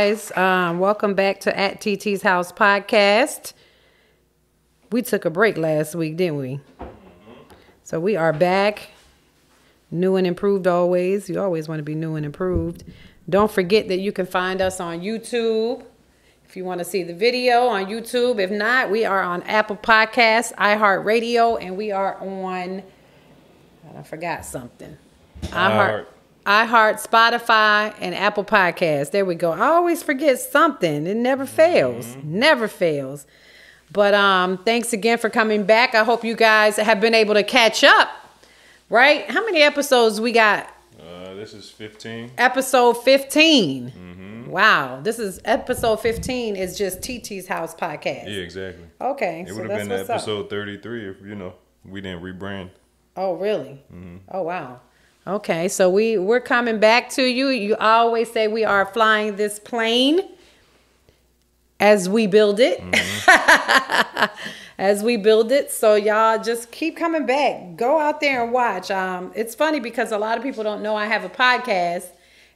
guys. Welcome back to At Titi's House podcast. We took a break last week, didn't we? So we are back. New and improved always. You always want to be new and improved. Don't forget that you can find us on YouTube. If you want to see the video on YouTube. If not, we are on Apple Podcasts, iHeartRadio, and we are on, I forgot something. iHeart, Spotify, and Apple Podcasts. There we go. I always forget something. It never fails. Never fails. But thanks again for coming back. I hope you guys have been able to catch up. Right? How many episodes we got? This is 15. Episode 15. Wow. This is episode 15 is just Titi's House podcast. Yeah, exactly. Okay. It would have been episode 33 if, we didn't rebrand. Oh, really? Oh, wow. Okay, so we're coming back to you. You always say we are flying this plane as we build it. As we build it. So y'all just keep coming back. Go out there and watch. It's funny because a lot of people don't know I have a podcast.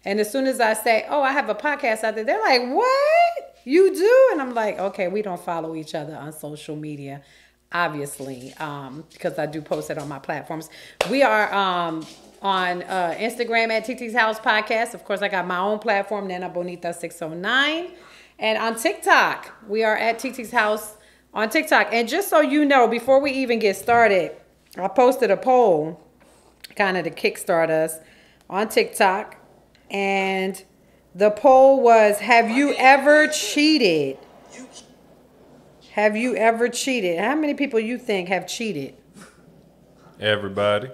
And as soon as I say, oh, I have a podcast out there, they're like, what? You do? And I'm like, okay, we don't follow each other on social media, obviously, because I do post it on my platforms. We are on Instagram at Titi's House Podcast. Of course, I got my own platform, Nana Bonita 609. And on TikTok, we are at Titi's House on TikTok. And just so you know, before we even get started, I posted a poll kind of to kickstart us on TikTok. And the poll was, have you ever cheated? Have you ever cheated? How many people you think have cheated? Everybody.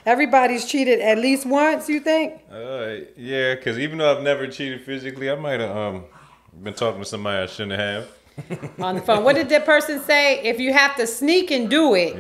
Everybody's cheated at least once, you think? Yeah, because even though I've never cheated physically, I might have been talking to somebody I shouldn't have. On the phone. What did that person say? If you have to sneak and do it,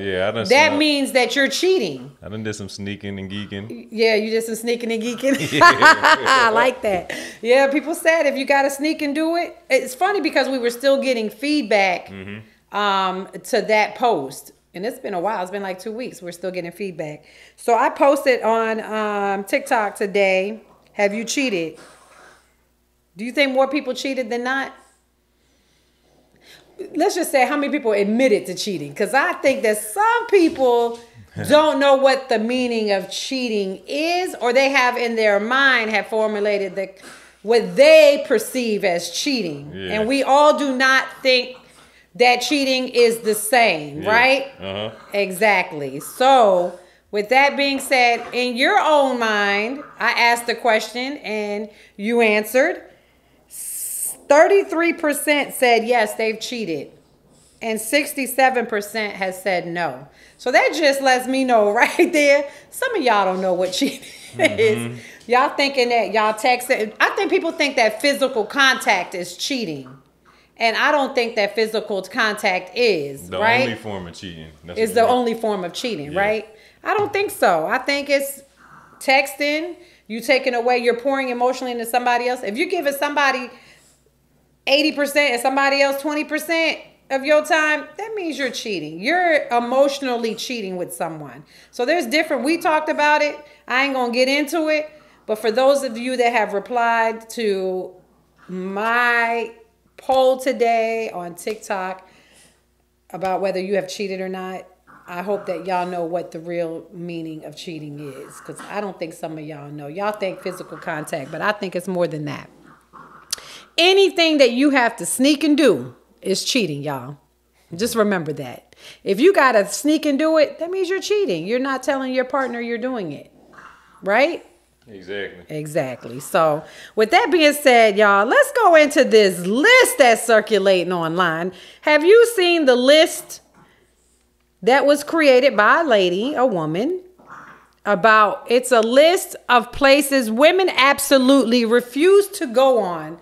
that means that you're cheating. I done did some sneaking and geeking. Yeah, you did some sneaking and geeking. I like that. Yeah, people said if you got to sneak and do it. It's funny because we were still getting feedback to that post. And it's been a while. It's been like 2 weeks. We're still getting feedback. So I posted on TikTok today, have you cheated? Do you think more people cheated than not? Let's just say how many people admitted to cheating. Because I think that some people don't know what the meaning of cheating is. Or they have in their mind have formulated what they perceive as cheating. Yeah. And we all do not think that cheating is the same, right? Exactly. So, with that being said, in your own mind, I asked the question and you answered. 33% said yes, they've cheated. And 67% has said no. So that just lets me know right there, some of y'all don't know what cheating is. Y'all thinking that y'all texting. I think people think that physical contact is cheating. And I don't think that physical contact is, the right? only form of cheating. It's the only form of cheating, right? I don't think so. I think it's texting, you taking away, you're pouring emotionally into somebody else. If you're giving somebody 80% and somebody else 20% of your time, that means you're cheating. You're emotionally cheating with someone. So there's different. We talked about it. I ain't going to get into it. But for those of you that have replied to my poll today on TikTok about whether you have cheated or not, I hope that y'all know what the real meaning of cheating is. Because I don't think some of y'all know. Y'all think physical contact, but I think it's more than that. Anything that you have to sneak and do is cheating, y'all. Just remember that. If you got to sneak and do it, that means you're cheating. You're not telling your partner you're doing it. Right? Exactly. So with that being said, y'all, let's go into this list that's circulating online. Have you seen the list that was created by a woman, about it's a list of places women absolutely refuse to go on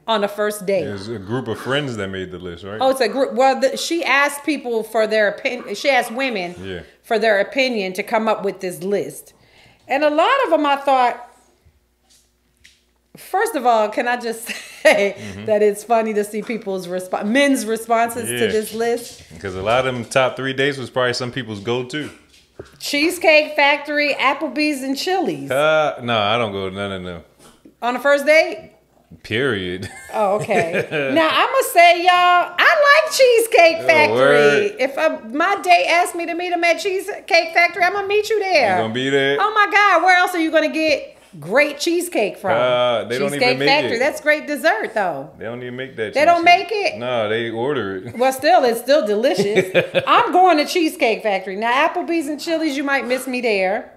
a first date? There's a group of friends that made the list, right? Oh, it's a group. Well, she asked people for their opinion. She asked women for their opinion to come up with this list. And a lot of them, I thought, first of all, can I just say that it's funny to see people's men's responses to this list? Because a lot of them top 3 dates was probably some people's go-to. Cheesecake Factory, Applebee's, and Chili's. No, I don't go to none of them. On a first date? Period. Oh, okay. Now I'm gonna say, y'all, I like Cheesecake Factory. If my date asks me to meet him at Cheesecake Factory, I'm gonna meet you there. You gonna be there? Oh my God, where else are you gonna get great cheesecake from? They don't even make Factory. it. That's great dessert, though. They don't even make that. They don't make it. No, they order it. Well, still, it's still delicious. I'm going to Cheesecake Factory now. Applebee's and Chili's, you might miss me there.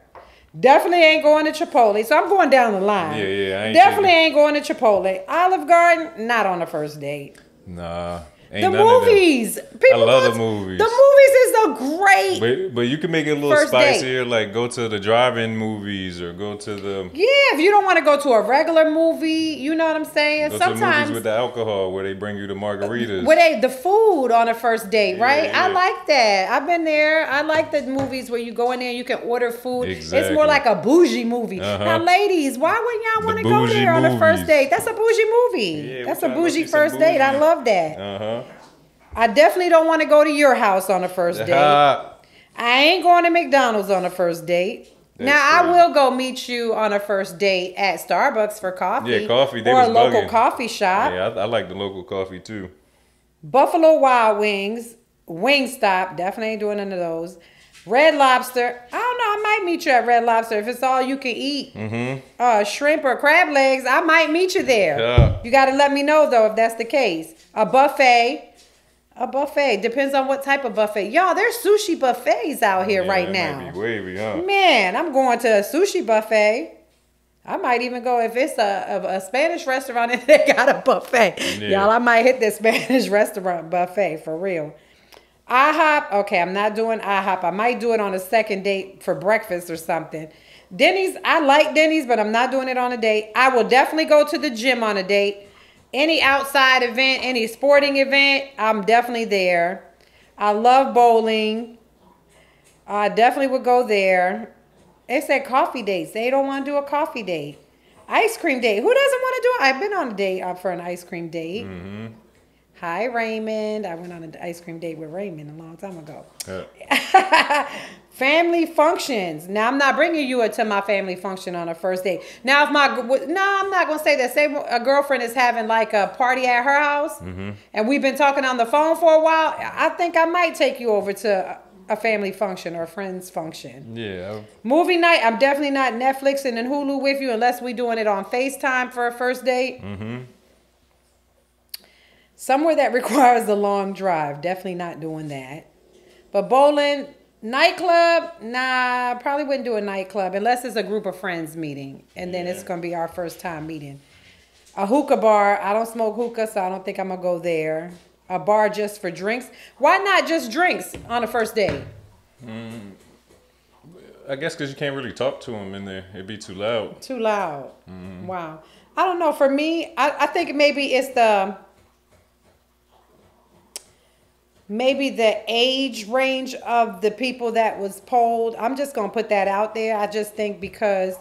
Definitely ain't going to Chipotle, so I'm going down the line. Yeah. Definitely ain't going to Chipotle. Olive Garden, not on the first date. Nah. The movies. I love the movies. The movies is a great. But you can make it a little spicier, like go to the drive-in movies or go to the. Yeah, if you don't want to go to a regular movie, you know what I'm saying. Go sometimes to movies with the alcohol where they bring you the margaritas. Where the food on a first date, right? Yeah. I like that. I've been there. I like the movies where you go in there and you can order food. Exactly. It's more like a bougie movie. Now, ladies, why wouldn't y'all want to go there on a first date? That's a bougie movie. Yeah, that's a bougie first date. I love that. I definitely don't want to go to your house on a first date. I ain't going to McDonald's on a first date. I will go meet you on a first date at Starbucks for coffee. Yeah, coffee. Or a local coffee shop. Yeah, I like the local coffee too. Buffalo Wild Wings, Wingstop. Definitely ain't doing none of those. Red Lobster. I don't know. I might meet you at Red Lobster if it's all you can eat. Shrimp or crab legs. I might meet you there. Yeah. You got to let me know though if that's the case. A buffet. A buffet. Depends on what type of buffet. Y'all, there's sushi buffets out here right now. Might be wavy, huh? Man, I'm going to a sushi buffet. I might even go if it's a Spanish restaurant and they got a buffet. Yeah. Y'all, I might hit this Spanish restaurant buffet for real. IHOP. Okay, I'm not doing IHOP. I might do it on a second date for breakfast or something. Denny's. I like Denny's, but I'm not doing it on a date. I will definitely go to the gym on a date. Any outside event, any sporting event, I'm definitely there. I love bowling. I definitely would go there. They said coffee dates. They don't want to do a coffee date. Ice cream date. Who doesn't want to do it? I've been on a date for an ice cream date. Hi, Raymond. I went on an ice cream date with Raymond a long time ago. Family functions. Now, I'm not bringing you to my family function on a first date. Now, I'm not going to say that. Say a girlfriend is having like a party at her house, and we've been talking on the phone for a while. I think I might take you over to a family function or a friend's function. Yeah. Movie night. I'm definitely not Netflixing and Hulu with you unless we doing it on FaceTime for a first date. Somewhere that requires a long drive. Definitely not doing that. But bowling. Nightclub, nah, probably wouldn't do a nightclub unless it's a group of friends meeting. And then it's going to be our first time meeting. A hookah bar, I don't smoke hookah, so I don't think I'm going to go there. A bar just for drinks. Why not just drinks on a first date? I guess because you can't really talk to them in there. It'd be too loud. Too loud. Wow. I don't know. For me, I think maybe it's maybe the age range of the people that was polled. I'm just going to put that out there. I just think because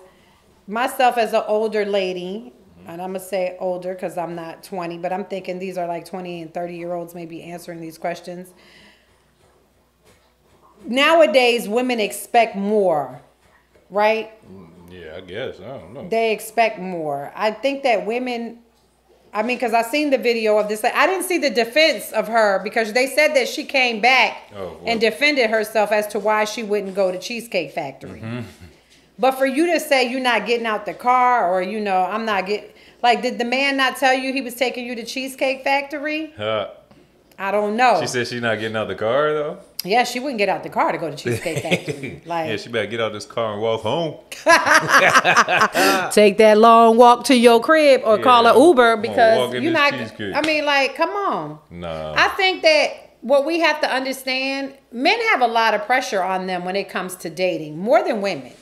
myself as an older lady, and I'm going to say older because I'm not 20, but I'm thinking these are like 20 and 30-year-olds maybe answering these questions. Nowadays, women expect more, right? Yeah, I guess. I don't know. They expect more. I think that women... because I seen the video of this. I didn't see the defense of her because they said that she came back and defended herself as to why she wouldn't go to Cheesecake Factory. But for you to say you're not getting out the car or, I'm not getting... Like, did the man not tell you he was taking you to Cheesecake Factory? I don't know. She said she's not getting out the car, though? Yeah, she wouldn't get out the car to go to Cheesecake Factory. Yeah, she better get out this car and walk home. Take that long walk to your crib or call an Uber because you're not... come on. Nah. I think that what we have to understand, men have a lot of pressure on them when it comes to dating, more than women.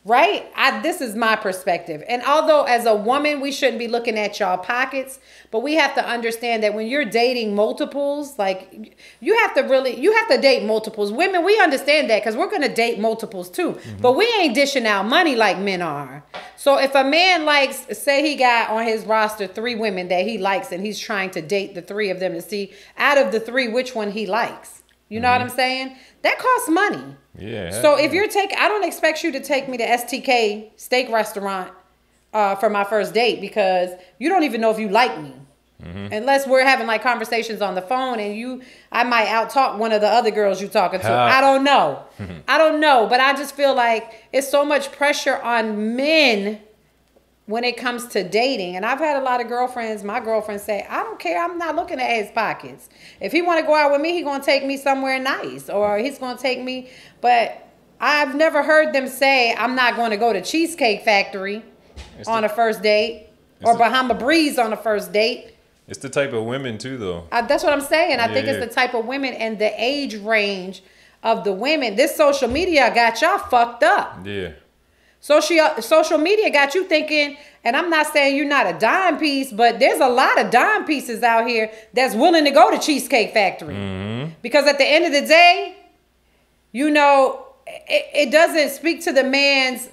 Right? This is my perspective. And although as a woman, we shouldn't be looking at y'all pockets, but we have to understand that when you're dating multiples, like you have to date multiples. Women, we understand that because we're going to date multiples too. But we ain't dishing out money like men are. So if a man say he got on his roster 3 women that he likes and he's trying to date the 3 of them to see out of the 3 which one he likes. You know what I'm saying? That costs money. Yeah. So if I don't expect you to take me to STK steak restaurant for my first date, because you don't even know if you like me. Unless we're having like conversations on the phone and I might out talk one of the other girls you talking to. I don't know. I don't know. But I just feel like it's so much pressure on men when it comes to dating. And I've had a lot of girlfriends, my girlfriends say, I don't care. I'm not looking at his pockets. If he want to go out with me, he's going to take me somewhere nice, or he's going to take me. But I've never heard them say, I'm not going to go to Cheesecake Factory on a first date, or Bahama Breeze on a first date. It's the type of women too, though. That's what I'm saying. I think it's the type of women and the age range of the women. This social media got y'all fucked up. Yeah. Social media got you thinking, and I'm not saying you're not a dime piece, but there's a lot of dime pieces out here that's willing to go to Cheesecake Factory. Because at the end of the day, you know, it doesn't speak to the man's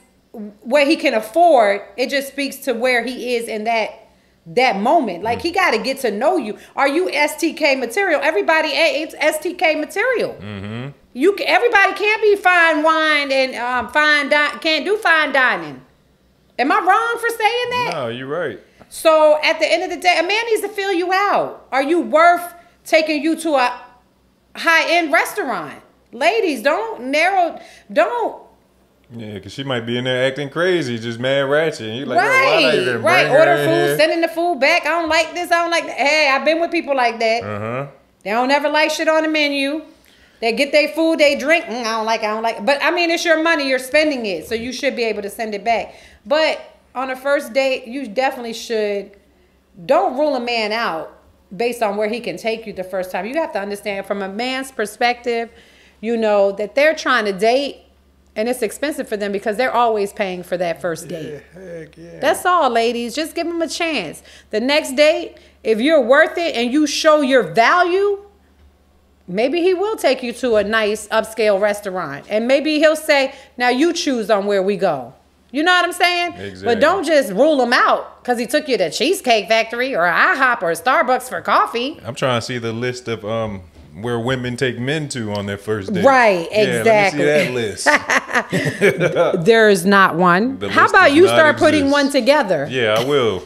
what he can afford. It just speaks to where he is in that moment. Like, he got to get to know you. Are you STK material? Everybody ain't STK material. Everybody can't be fine wine and can't do fine dining. Am I wrong for saying that? No, you're right. So at the end of the day, a man needs to fill you out. Are you worth taking you to a high-end restaurant? Ladies, don't. Yeah, because she might be in there acting crazy, just mad ratchet. And you're like, right. Order food, sending the food back. I don't like this. I don't like that. Hey, I've been with people like that. They don't ever like shit on the menu. They get their food, they drink. I don't like it. But I mean, it's your money. You're spending it. So you should be able to send it back. But on a first date, you definitely should. Don't rule a man out based on where he can take you the first time. You have to understand, from a man's perspective, you know, that they're trying to date. And it's expensive for them because they're always paying for that first date. Heck yeah. That's all, ladies. Just give them a chance. The next date, if you're worth it and you show your value, maybe he will take you to a nice upscale restaurant. And maybe he'll say, now you choose on where we go. You know what I'm saying? Exactly. But don't just rule him out because he took you to Cheesecake Factory or IHOP or Starbucks for coffee. I'm trying to see the list of where women take men to on their first date. Right, exactly. Let me see that list. There's not one. How about you start putting one together? Yeah, I will.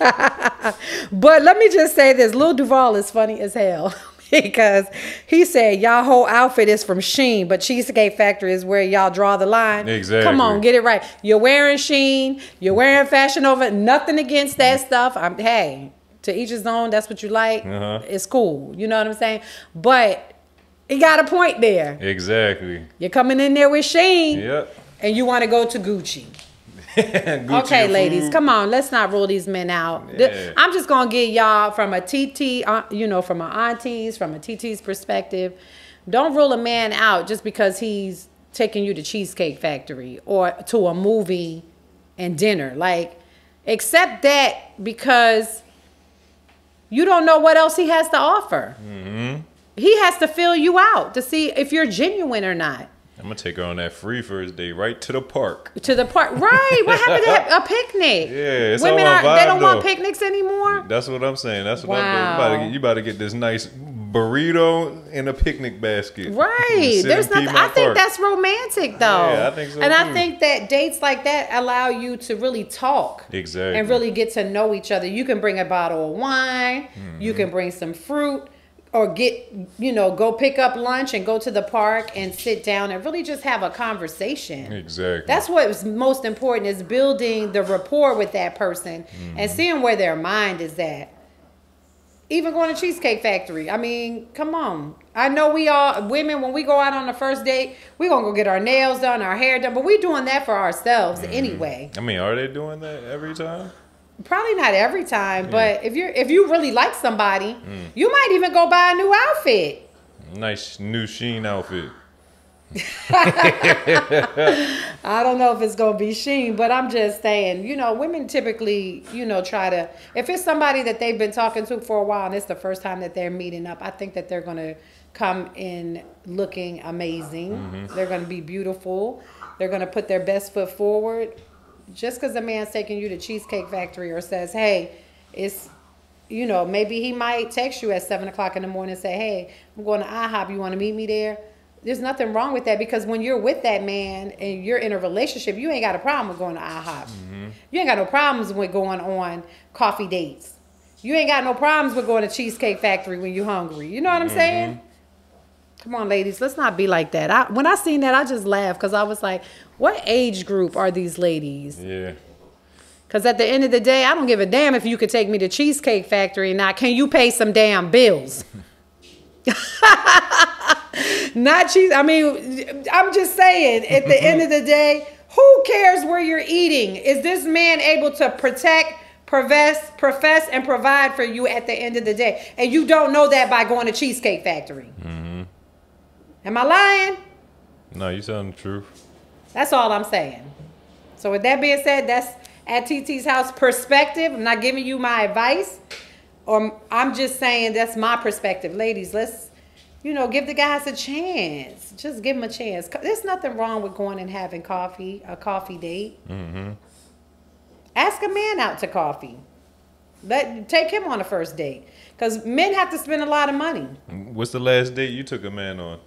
But let me just say this. Lil Duval is funny as hell. Because he said y'all whole outfit is from Shein, but Cheesecake Factory is where y'all draw the line. Exactly. Come on, get it right. You're wearing Shein. You're wearing Fashion Nova. Nothing against that stuff. Hey, to each his own. That's what you like. It's cool. You know what I'm saying? But he got a point there. Exactly. You're coming in there with Shein. Yep. And you want to go to Gucci. Gucci okay, ladies, come on. Let's not rule these men out. Yeah. I'm just going to get y'all from a Titi, from a auntie's, from a Titi's perspective. Don't rule a man out just because he's taking you to Cheesecake Factory or to a movie and dinner. Like, accept that because you don't know what else he has to offer. He has to fill you out to see if you're genuine or not. I'm going to take her on that free first day right to the park. To the park. Right. What happened to a picnic? Yeah, it's Women all vibe, they don't though. Want picnics anymore? That's what I'm saying. That's what I'm doing. You about to get this nice burrito in a picnic basket. Right. There's nothing. I think that's romantic, though. Yeah, I think so. And too. I think that dates like that allow you to really talk. Exactly. And really get to know each other. You can bring a bottle of wine. You can bring some fruit. Or go pick up lunch and go to the park and sit down and really just have a conversation. Exactly. That's what's most important, is building the rapport with that person and seeing where their mind is at. Even going to Cheesecake Factory. I mean, come on. I know we all, women, when we go out on the first date, we're going to go get our nails done, our hair done, but we're doing that for ourselves anyway. I mean, are they doing that every time? Probably not every time, but if you really like somebody, you might even go buy a new outfit. Nice new Shein outfit. I don't know if it's gonna be Shein, but I'm just saying, women typically, try to, if it's somebody that they've been talking to for a while and it's the first time that they're meeting up, I think that they're gonna come in looking amazing. They're gonna be beautiful. They're gonna put their best foot forward. Just because a man's taking you to Cheesecake Factory or says, hey, it's, maybe he might text you at 7 o'clock in the morning and say, hey, I'm going to IHOP. You want to meet me there? There's nothing wrong with that, because when you're with that man and you're in a relationship, you ain't got a problem with going to IHOP. You ain't got no problems with going on coffee dates. You ain't got no problems with going to Cheesecake Factory when you're hungry. You know what I'm saying? Come on, ladies. Let's not be like that. When I seen that, I just laughed, because I was like, what age group are these ladies? Yeah. Because at the end of the day, I don't give a damn if you could take me to Cheesecake Factory or not. Can you pay some damn bills? Not cheese. I mean, I'm just saying, at the end of the day, who cares where you're eating? Is this man able to protect, profess, and provide for you at the end of the day? And you don't know that by going to Cheesecake Factory. Am I lying? No, you telling the truth. That's all I'm saying. So with that being said, that's at TT's house perspective. I'm not giving you my advice. I'm just saying that's my perspective. Ladies, let's, give the guys a chance. Just give them a chance. There's nothing wrong with going and having coffee, a coffee date. Ask a man out to coffee. Take him on a first date. Because men have to spend a lot of money. What's the last date you took a man on?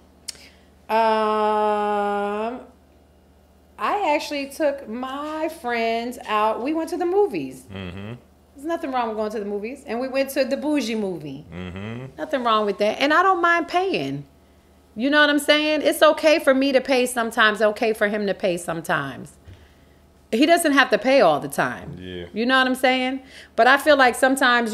I actually took my friends out. We went to the movies. There's nothing wrong with going to the movies. And we went to the Boujee movie. Nothing wrong with that. And I don't mind paying. You know what I'm saying? It's okay for me to pay sometimes. Okay for him to pay sometimes. He doesn't have to pay all the time. Yeah. You know what I'm saying? But I feel like sometimes,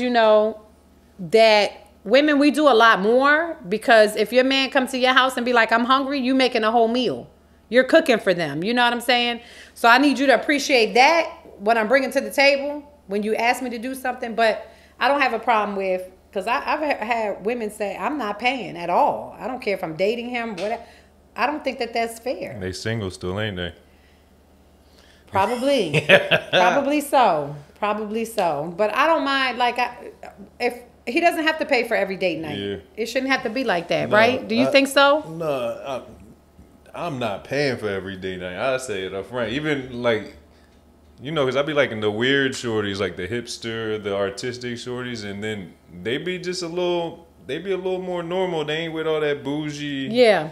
that women, we do a lot more, because if your man comes to your house and be like, I'm hungry, you making a whole meal. You're cooking for them. You know what I'm saying? So I need you to appreciate that, what I'm bringing to the table, when you ask me to do something. But I don't have a problem with, because I've had women say, I'm not paying at all. I don't care if I'm dating him, whatever. I don't think that that's fair. They single still, ain't they? Probably. Probably so. Probably so. But I don't mind, if he doesn't have to pay for every date night. Yeah. It shouldn't have to be like that, right? Do you think so? No, I'm not paying for every date night. I say it up front. Even because I be liking the weird shorties, like the hipster, the artistic shorties, and then they be just a little more normal. They ain't with all that bougie. Yeah.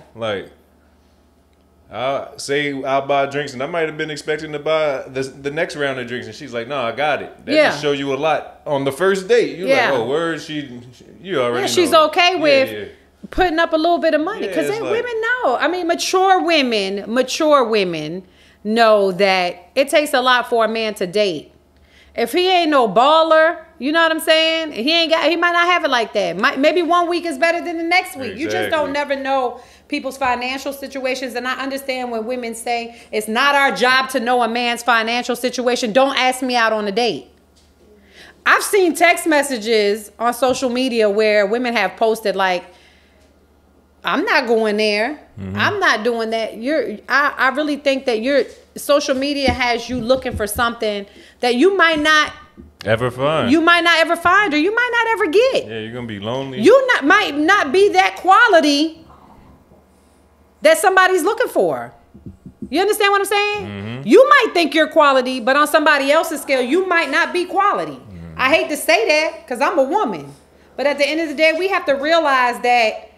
I'll buy drinks, and I might have been expecting to buy the next round of drinks, and she's like, "No, I got it." That just show you a lot on the first date. You're like, "Oh, word, you already know." She's okay with putting up a little bit of money, because women know. I mean, mature women know that it takes a lot for a man to date. If he ain't no baller, you know what I'm saying? He might not have it like that. Maybe one week is better than the next week. Exactly. You just don't never know people's financial situations. And I understand when women say it's not our job to know a man's financial situation. Don't ask me out on a date. I've seen text messages on social media where women have posted like, I'm not going there. I'm not doing that. I really think that your social media has you looking for something that you might not ever find. You might not ever find, or you might not ever get. Yeah, you're gonna be lonely. Might not be that quality that somebody's looking for. You understand what I'm saying? You might think you're quality, but on somebody else's scale, you might not be quality. I hate to say that because I'm a woman, but at the end of the day, we have to realize that,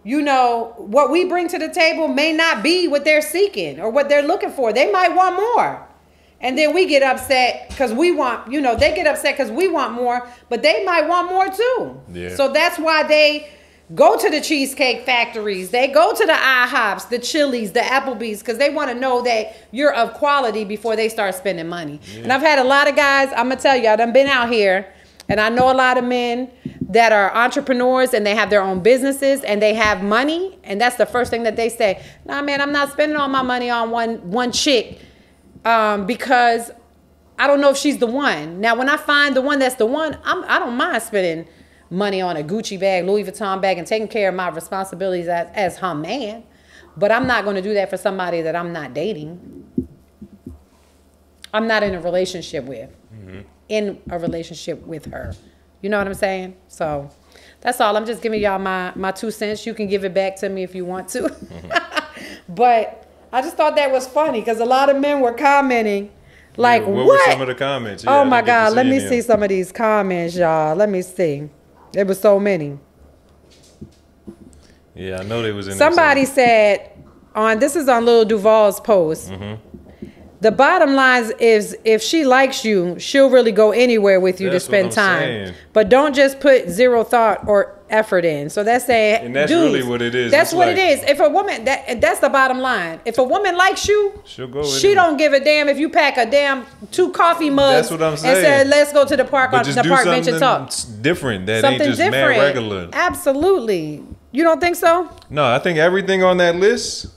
what we bring to the table may not be what they're seeking or what they're looking for. They might want more. And then we get upset because we want, they get upset because we want more, but they might want more too. Yeah. So that's why they go to the Cheesecake Factories. They go to the IHOPs, the Chili's, the Applebee's, because they want to know that you're of quality before they start spending money. Yeah. And I've had a lot of guys, I'm going to tell you, I've been out here, and I know a lot of men that are entrepreneurs and they have their own businesses and they have money. And that's the first thing that they say. Nah, man, I'm not spending all my money on one chick because I don't know if she's the one. Now, when I find the one that's the one, I don't mind spending money on a Gucci bag, Louis Vuitton bag, and taking care of my responsibilities as her man. But I'm not going to do that for somebody that I'm not dating. I'm not in a relationship with. In a relationship with her. You know what I'm saying? So that's all. I'm just giving y'all my 2 cents. You can give it back to me if you want to. But I just thought that was funny because a lot of men were commenting like, what were some of the comments? Oh my God. Let me see some of these comments, y'all. Let me see. There was so many. Yeah, I know they was in Somebody said this is on Lil Duval's post. The bottom line is if she likes you, she'll really go anywhere with you to spend time. Saying. But don't just put zero thought or effort in. So that's saying, and that's really what it is. That's what it is. If a woman, that's the bottom line. If a woman likes you, she'll go. She don't give a damn if you pack a damn 2 coffee mugs. That's what I'm saying. And said, let's go to the park on the park bench and talk. Different. That something ain't just different. Mad regular. Absolutely. You don't think so? No, I think everything on that list.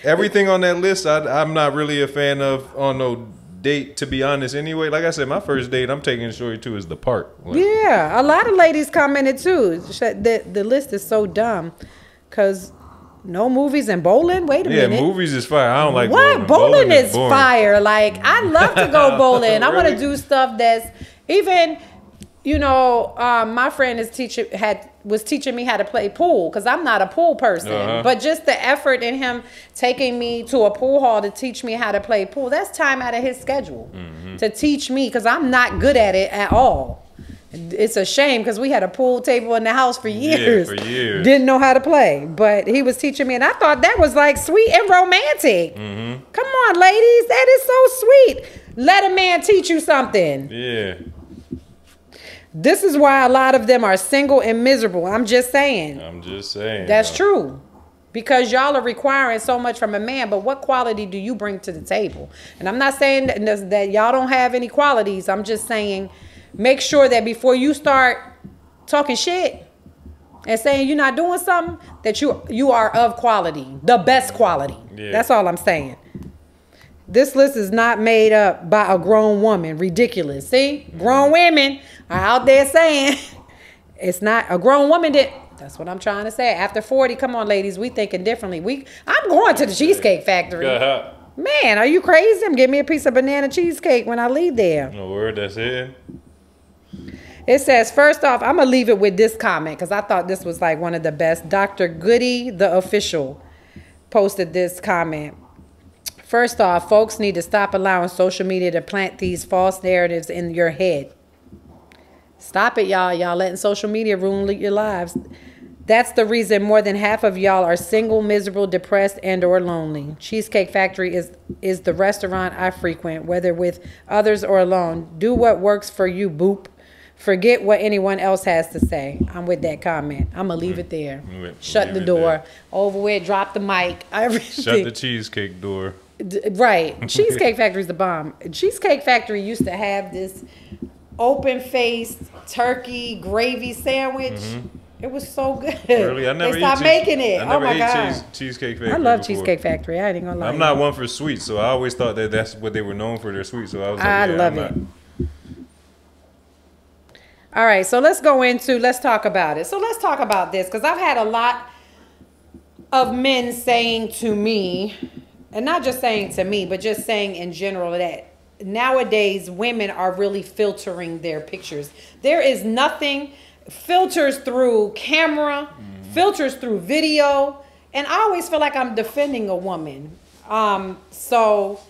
Everything on that list, I'm not really a fan of on no date, to be honest. Anyway, like I said, my first date I'm taking Shorty to is the park. Like, yeah, a lot of ladies commented too. The list is so dumb because no movies and bowling. Wait a minute. Yeah, movies is fire. I don't like what bowling is fire. Like I love to go bowling. I want to do stuff that's even. You know, my friend was teaching me how to play pool because I'm not a pool person. But just the effort in him taking me to a pool hall to teach me how to play pool, that's time out of his schedule to teach me because I'm not good at it at all. It's a shame because we had a pool table in the house for years. Yeah, for years. Didn't know how to play, but he was teaching me, and I thought that was like sweet and romantic. Come on, ladies, that is so sweet. Let a man teach you something. Yeah. This is why a lot of them are single and miserable. I'm just saying. That's true. Because y'all are requiring so much from a man, but what quality do you bring to the table? And I'm not saying that y'all don't have any qualities. I'm just saying make sure that before you start talking shit and saying you're not doing something, that you are of quality, the best quality. Yeah. That's all I'm saying. This list is not made up by a grown woman. Ridiculous. See? Grown women are out there saying it's not a grown woman that. That's what I'm trying to say. After 40, come on, ladies, we thinking differently. I'm going to the Cheesecake Factory. Man, are you crazy? I'm getting me a piece of banana cheesecake when I leave there. No word, that's it. It says, first off, I'm going to leave it with this comment because I thought this was like one of the best. Dr. Goody, the official, posted this comment. First off, folks need to stop allowing social media to plant these false narratives in your head. Stop it, y'all. Y'all letting social media ruin your lives. That's the reason more than half of y'all are single, miserable, depressed, and or lonely. Cheesecake Factory is the restaurant I frequent, whether with others or alone. Do what works for you, boop. Forget what anyone else has to say. I'm with that comment. I'm going to leave it there. Shut the door. Over with. Drop the mic. Everything. Shut the cheesecake door. Right. Cheesecake Factory's the bomb. Cheesecake Factory used to have this open-faced turkey gravy sandwich. It was so good. Really? I never they stopped making it. I never oh my God. Cheesecake Factory. I love before. Cheesecake Factory. I ain't gonna lie. I'm not one for sweets, so I always thought that that's what they were known for, their sweets. So I was like, I love it. All right, so let's talk about it. So let's talk about this because I've had a lot of men saying to me, and not just saying to me, but just saying in general that nowadays women are really filtering their pictures. There is nothing, filters through camera, filters through video, and I always feel like I'm defending a woman. So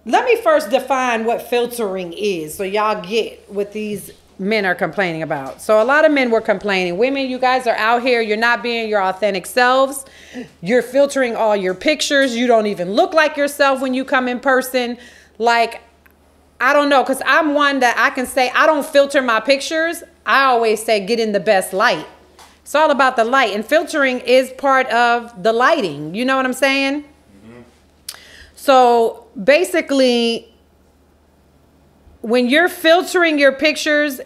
let me first define what filtering is so y'all get what these men are complaining about. So a lot of men were complaining. Women, you guys are out here. You're not being your authentic selves. You're filtering all your pictures. You don't even look like yourself when you come in person. Like, I don't know, because I'm one that I can say I don't filter my pictures. I always say get in the best light. It's all about the light. And filtering is part of the lighting. You know what I'm saying? So basically, when you're filtering your pictures,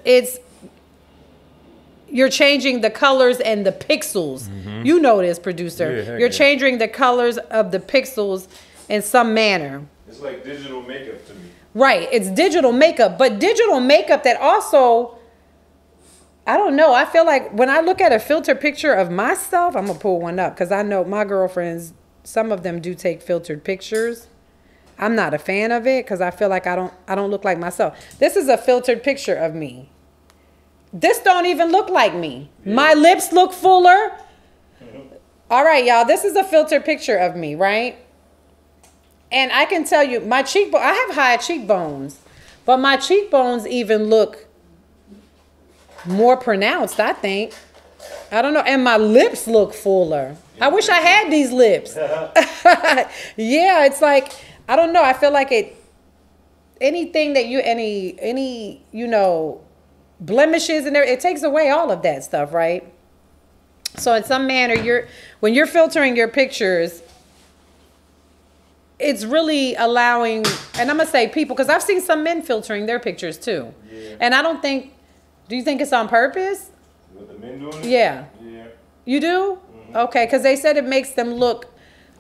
you're changing the colors and the pixels. You know this, producer. Yeah, you're changing the colors of the pixels in some manner. It's like digital makeup to me. Right. It's digital makeup. But digital makeup that also, I don't know. I feel like when I look at a filtered picture of myself, I'm going to pull one up because I know my girlfriends, some of them do take filtered pictures. I'm not a fan of it because I feel like I don't look like myself. This is a filtered picture of me. This don't even look like me. My lips look fuller. All right, y'all. This is a filtered picture of me, right? And I can tell you, my cheekbone, I have high cheekbones, but my cheekbones even look more pronounced, I think. I don't know. And my lips look fuller. I wish I had these lips. Yeah, it's like, I don't know. I feel like anything that any blemishes and it takes away all of that stuff, right? So in some manner, when you're filtering your pictures, it's really allowing, and I'm gonna say people, because I've seen some men filtering their pictures too. Yeah. And I don't think, do you think it's on purpose? What the men doing? Yeah. Yeah. You do? Mm-hmm. Okay, because they said it makes them look,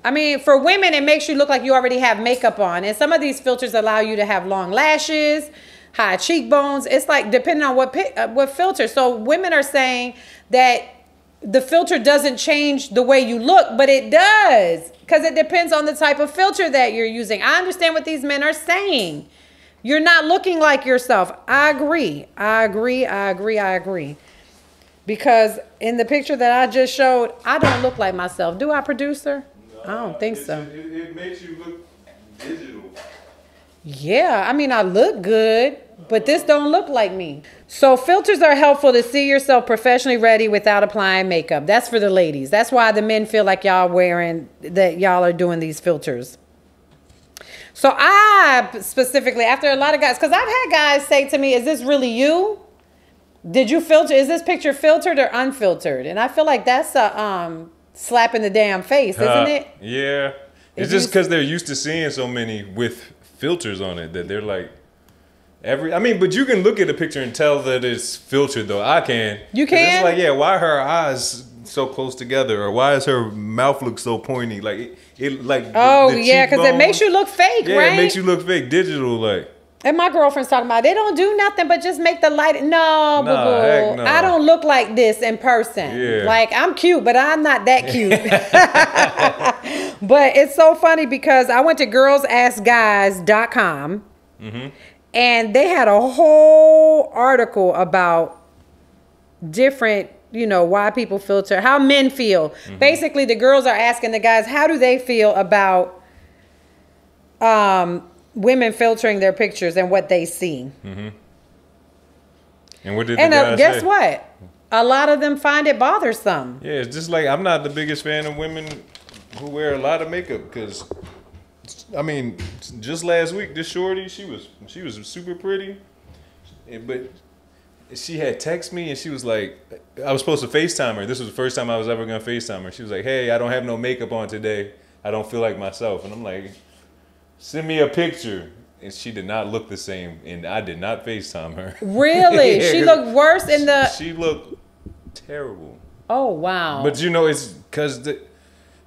I mean, for women, it makes you look like you already have makeup on. And some of these filters allow you to have long lashes, high cheekbones. It's like depending on what filter. So women are saying that the filter doesn't change the way you look, but it does, because it depends on the type of filter that you're using. I understand what these men are saying. You're not looking like yourself. I agree. Because in the picture that I just showed, I don't look like myself. Do I, producer? No, I don't think so. It makes you look digital. Yeah, I mean, I look good, but this don't look like me. So filters are helpful to see yourself professionally ready without applying makeup. That's for the ladies. That's why the men feel like y'all are doing these filters. So I specifically, after a lot of guys, because I've had guys say to me, is this really you? Did you filter? Is this picture filtered or unfiltered? And I feel like that's a slap in the damn face, isn't it? Yeah. It's just because they're used to seeing so many with filters on it that they're like, but you can look at a picture and tell that it's filtered, though. I can. You can? It's like, yeah, why are her eyes so close together? Or why does her mouth look so pointy? Like, yeah, because it makes you look fake, right? Yeah, it makes you look fake, digital, like. And my girlfriend's talking about, they don't do nothing but just make the light. No, boo-boo. No. I don't look like this in person. Yeah. Like, I'm cute, but I'm not that cute. But it's so funny because I went to girlsaskguys.com. Mm-hmm. And they had a whole article about different, why people filter, how men feel. Mm-hmm. Basically, the girls are asking the guys, how do they feel about women filtering their pictures and what they see? Mm-hmm. And what did the guys guess say? What? A lot of them find it bothersome. Yeah, it's just like, I'm not the biggest fan of women who wear a lot of makeup because... I mean, just last week, this shorty, she was super pretty, but she had texted me and she was like, I was supposed to FaceTime her. This was the first time I was ever gonna FaceTime her. She was like, hey, I don't have no makeup on today. I don't feel like myself. And I'm like, send me a picture. And she did not look the same, and I did not FaceTime her. Really? Yeah, she looked worse in the... She looked terrible. Oh, wow. But it's because...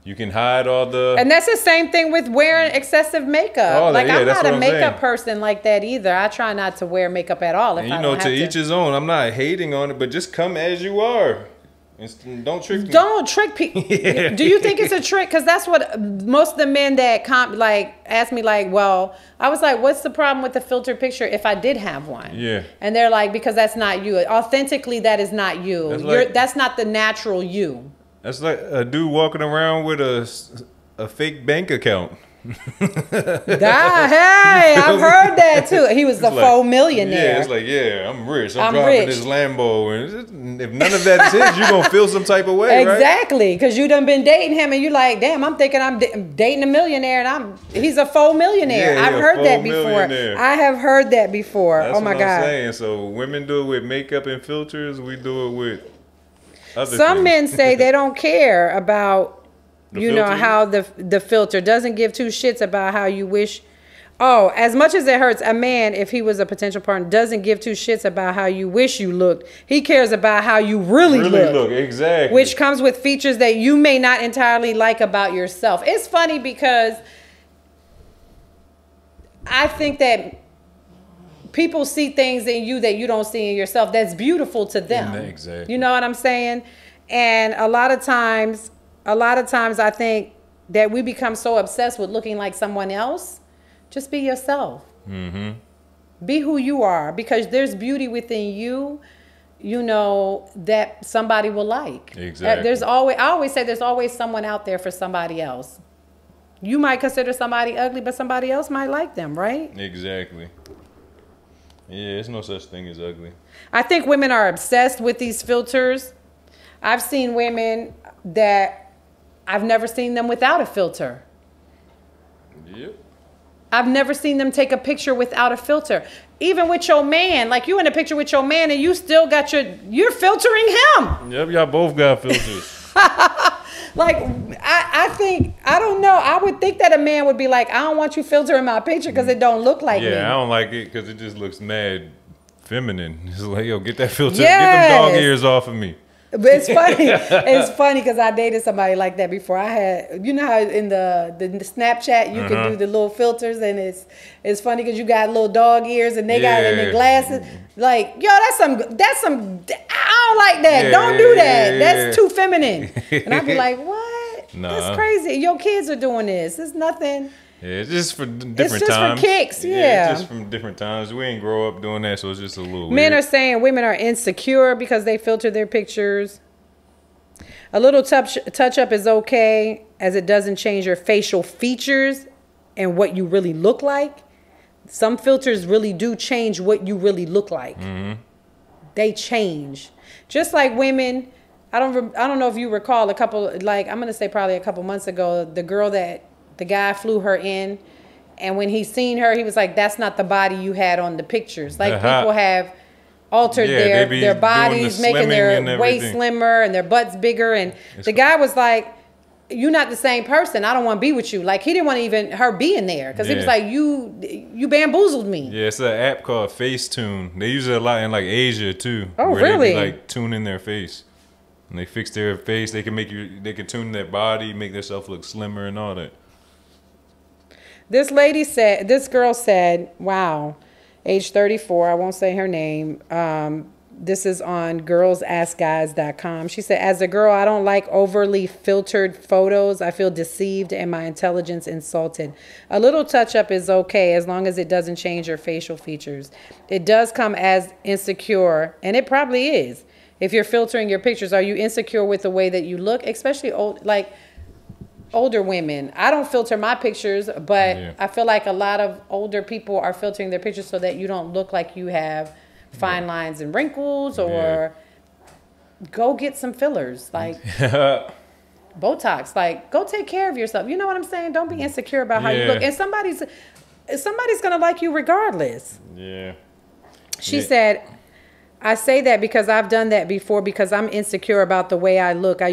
You can hide all the... And that's the same thing with wearing excessive makeup. I'm not a makeup person like that either. I try not to wear makeup at all. To each his own. I'm not hating on it, but just come as you are. And don't trick me. Don't trick people. Yeah. Do you think it's a trick? Because that's what most of the men that ask me, well, I was like, what's the problem with the filtered picture if I did have one? Yeah. And they're like, because that's not you. Authentically, that is not you. That's not the natural you. That's like a dude walking around with a fake bank account. Hey, I've heard that too. He was a faux millionaire. Yeah, it's like, yeah, I'm rich. I'm driving this Lambo. And if none of that is his, you're going to feel some type of way, exactly, because you done been dating him and you're like, damn, I'm thinking I'm dating a millionaire and he's a faux millionaire. Yeah, I've heard that before. I have heard that before. That's oh my what God. I'm saying. So women do it with makeup and filters. We do it with Some men say they don't care about, how the filter doesn't give two shits about how you wish. Oh, as much as it hurts, a man, if he was a potential partner, doesn't give two shits about how you wish you looked. He cares about how you really look. Exactly. Which comes with features that you may not entirely like about yourself. It's funny because I think that people see things in you that you don't see in yourself that's beautiful to them. Exactly. You know what I'm saying? And a lot of times I think that we become so obsessed with looking like someone else. Just be yourself. Mm-hmm. Be who you are, because there's beauty within you, that somebody will like. Exactly. I always say there's always someone out there for somebody else. You might consider somebody ugly, but somebody else might like them, right? Exactly. Yeah, there's no such thing as ugly. I think women are obsessed with these filters. I've seen women that I've never seen them without a filter. Yep. I've never seen them take a picture without a filter. Even with your man, like you in a picture with your man and you still got you're filtering him. Yep, y'all both got filters. Like, I think, I don't know. I would think that a man would be like, I don't want you filtering my picture because it don't look like me. Yeah, I don't like it because it just looks mad feminine. It's like, yo, get that filter, Yes. get them dog ears off of me. But it's funny. It's funny because I dated somebody like that before. I had, you know how in the Snapchat you can do the little filters, and it's funny because you got little dog ears and they got it in their glasses. Like, yo, that's some. I don't like that. Don't do that. That's too feminine. And I'd be like, what? Nah. That's crazy. Your kids are doing this. It's nothing. Yeah, it's just for different times. It's just for kicks, yeah. It's just from different times. We ain't grow up doing that, so it's just a little Men weird. are saying women are insecure because they filter their pictures. A little touch up is okay as it doesn't change your facial features and what you really look like. Some filters really do change what you really look like. Mm-hmm. They change. Just like women, I don't know if you recall I'm going to say probably a couple months ago, the girl that the guy flew her in, and when he seen her, he was like, that's not the body you had on the pictures. Like, people have altered their bodies, making their waist slimmer and their butts bigger. And the guy was like, you're not the same person. I don't want to be with you. Like, he didn't want even her being there because he was like, you bamboozled me. Yeah, it's an app called Facetune. They use it a lot in like Asia too. Oh, where really? They like tune in their face. And they fix their face. They can tune their body, make themselves look slimmer and all that. This girl said, wow, age 34, I won't say her name. This is on girlsaskguys.com. She said, as a girl, I don't like overly filtered photos. I feel deceived and my intelligence insulted. A little touch up is okay as long as it doesn't change your facial features. It does come as insecure, and it probably is. If you're filtering your pictures, are you insecure with the way that you look? Especially older women. I don't filter my pictures, but I feel like a lot of older people are filtering their pictures so that you don't look like you have fine lines and wrinkles, or go get some fillers, like Botox. Like, go take care of yourself. You know what I'm saying? Don't be insecure about how you look. And somebody's gonna like you regardless. Yeah. She said, I say that because I've done that before because I'm insecure about the way I look. I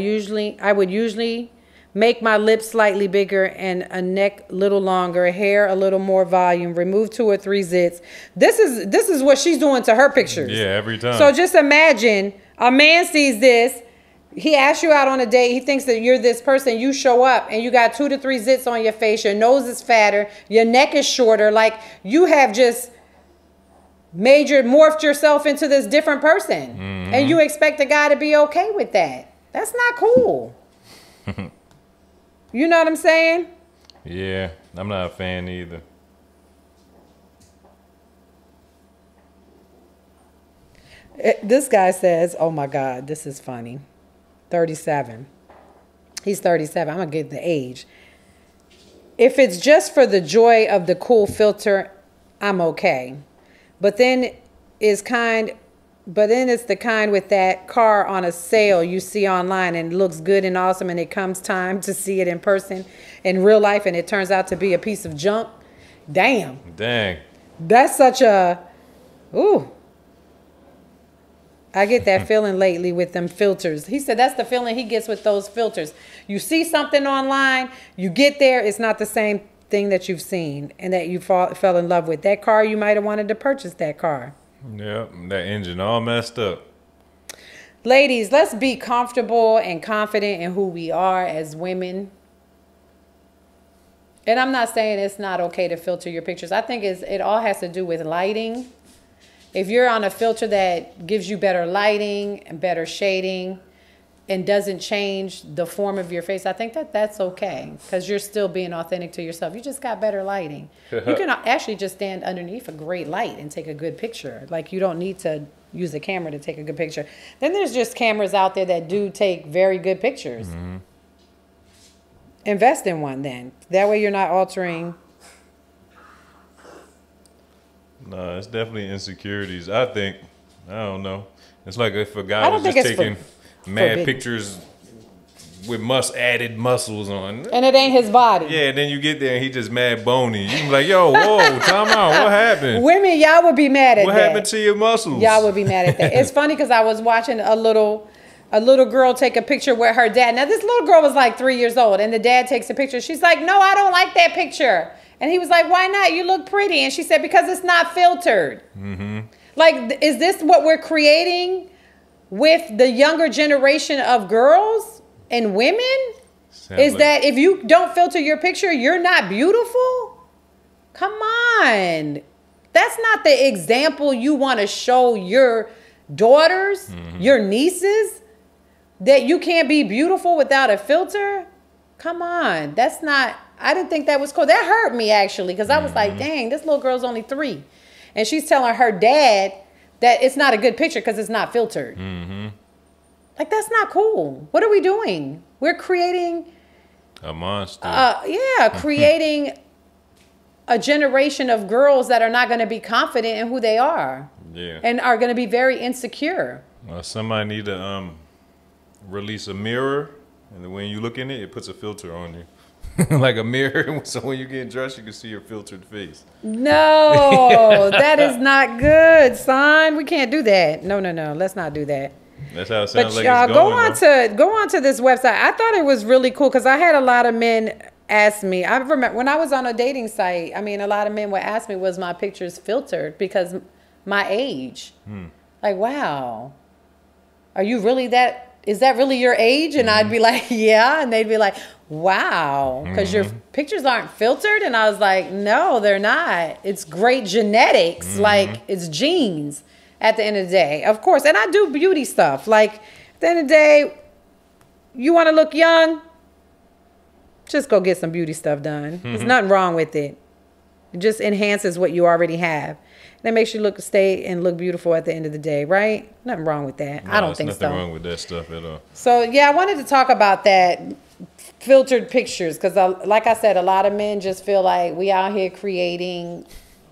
would usually make my lips slightly bigger and a neck a little longer, hair a little more volume, remove 2 or 3 zits. This is what she's doing to her pictures. Yeah, every time. So just imagine a man sees this. He asks you out on a date. He thinks that you're this person. You show up and you got 2 to 3 zits on your face. Your nose is fatter. Your neck is shorter. Like, you have just morphed yourself into this different person. Mm-hmm. And you expect a guy to be okay with that. That's not cool. You know what I'm saying? Yeah, I'm not a fan either. This guy says, oh my God, this is funny. 37. He's 37. I'm going to get the age. If it's just for the joy of the cool filter, I'm okay. But then it's the kind with that car on a sale you see online and it looks good and awesome, and it comes time to see it in person in real life and it turns out to be a piece of junk. Damn. Dang. That's such a, ooh. I get that feeling lately with them filters. He said that's the feeling he gets with those filters. You see something online, you get there, it's not the same thing that you've seen and that you fell in love with. That car, you might have wanted to purchase that car. Yep, that engine all messed up. Ladies, let's be comfortable and confident in who we are as women. And I'm not saying it's not okay to filter your pictures. I think it all has to do with lighting. If you're on a filter that gives you better lighting and better shading and doesn't change the form of your face, I think that's okay because you're still being authentic to yourself. You just got better lighting. You can actually just stand underneath a great light and take a good picture. Like, you don't need to use a camera to take a good picture. Then there's just cameras out there that do take very good pictures. Mm-hmm. Invest in one then. That way you're not altering. No, it's definitely insecurities. I don't know. It's like if a guy was just taking mad pictures with added muscles on. And it ain't his body. Yeah, then you get there and he just mad bony. You be like, yo, whoa, time out. What happened? Women, y'all would be mad at what that. What happened to your muscles? Y'all would be mad at that. It's funny because I was watching a little girl take a picture with her dad. Now, this little girl was like 3 years old, and the dad takes a picture. She's like, no, I don't like that picture. And he was like, why not? You look pretty. And she said, because it's not filtered. Mm-hmm. Like, is this what we're creating with the younger generation of girls and women? Is that if you don't filter your picture, you're not beautiful? Come on. That's not the example you want to show your daughters, your nieces, that you can't be beautiful without a filter. Come on. That's not, I didn't think that was cool. That hurt me actually, because I was like, dang, this little girl's only 3. And she's telling her dad that it's not a good picture because it's not filtered. Like, that's not cool. What are we doing? We're creating a monster. Creating a generation of girls that are not going to be confident in who they are. Yeah. And are going to be very insecure. Well, somebody need to release a mirror, and when you look in it, it puts a filter on you. Like a mirror, so when you get dressed, you can see your filtered face. No, that is not good, son. We can't do that. No. Let's not do that. That's how it sounds but like y'all, it's going. Go on to this website. I thought it was really cool because I had a lot of men ask me. I remember when I was on a dating site, I mean, a lot of men would ask me, was my pictures filtered because my age? Like, wow, are you really that? Is that really your age? And I'd be like, yeah. And they'd be like, wow, because your pictures aren't filtered. And I was like, no, they're not. It's great genetics. Like, it's genes at the end of the day. Of course. And I do beauty stuff. Like, at the end of the day, you want to look young? Just go get some beauty stuff done. There's nothing wrong with it. It just enhances what you already have. That makes you stay and look beautiful at the end of the day, right? Nothing wrong with that. No, I don't think so. Nothing wrong with that stuff at all. So, yeah, I wanted to talk about that, filtered pictures, because like I said, a lot of men just feel like we out here creating